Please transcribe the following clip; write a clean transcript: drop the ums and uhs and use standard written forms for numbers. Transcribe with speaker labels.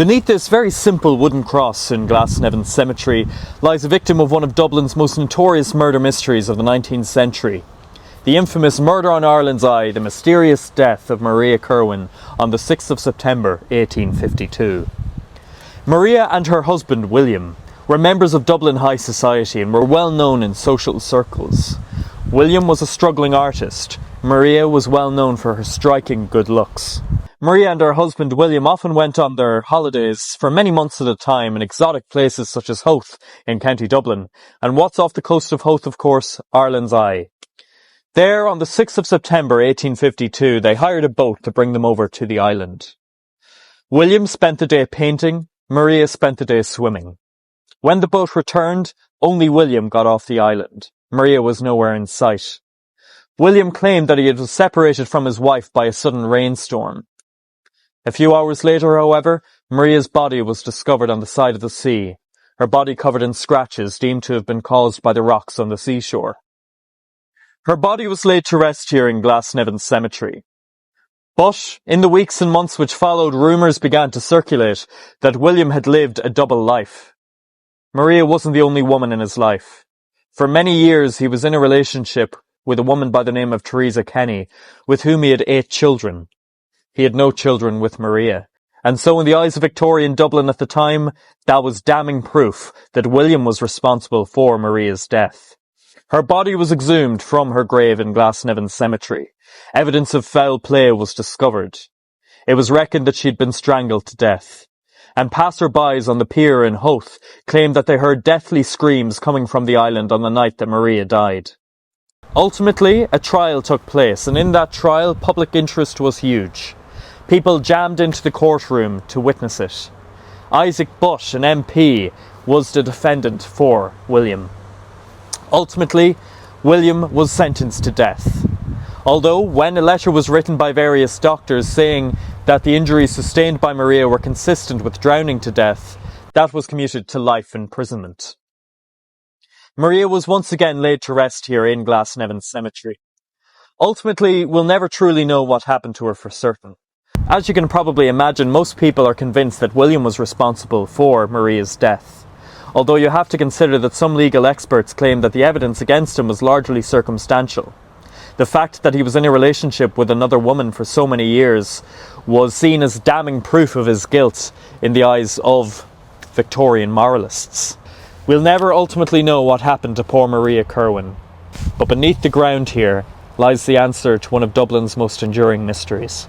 Speaker 1: Beneath this very simple wooden cross in Glasnevin Cemetery lies a victim of one of Dublin's most notorious murder mysteries of the 19th century. The infamous murder on Ireland's Eye, the mysterious death of Maria Kirwan on the 6th of September 1852. Maria and her husband William were members of Dublin high society and were well known in social circles. William was a struggling artist. Maria was well known for her striking good looks. Maria and her husband William often went on their holidays for many months at a time in exotic places such as Howth in County Dublin, and what's off the coast of Howth, of course, Ireland's Eye. There, on the 6th of September 1852, they hired a boat to bring them over to the island. William spent the day painting, Maria spent the day swimming. When the boat returned, only William got off the island. Maria was nowhere in sight. William claimed that he was separated from his wife by a sudden rainstorm. A few hours later, however, Maria's body was discovered on the side of the sea, her body covered in scratches deemed to have been caused by the rocks on the seashore. Her body was laid to rest here in Glasnevin Cemetery. But, in the weeks and months which followed, rumours began to circulate that William had lived a double life. Maria wasn't the only woman in his life. For many years he was in a relationship with a woman by the name of Teresa Kenny, with whom he had 8 children. He had no children with Maria, and so in the eyes of Victorian Dublin at the time, that was damning proof that William was responsible for Maria's death. Her body was exhumed from her grave in Glasnevin Cemetery. Evidence of foul play was discovered. It was reckoned that she had been strangled to death, and passers-by on the pier in Howth claimed that they heard deathly screams coming from the island on the night that Maria died. Ultimately, a trial took place, and in that trial, public interest was huge. People jammed into the courtroom to witness it. Isaac Butt, an MP, was the defendant for William. Ultimately, William was sentenced to death. Although, when a letter was written by various doctors saying that the injuries sustained by Maria were consistent with drowning to death, that was commuted to life imprisonment. Maria was once again laid to rest here in Glasnevin Cemetery. Ultimately, we'll never truly know what happened to her for certain. As you can probably imagine, most people are convinced that William was responsible for Maria's death. Although you have to consider that some legal experts claim that the evidence against him was largely circumstantial. The fact that he was in a relationship with another woman for so many years was seen as damning proof of his guilt in the eyes of Victorian moralists. We'll never ultimately know what happened to poor Maria Kirwan, but beneath the ground here lies the answer to one of Dublin's most enduring mysteries.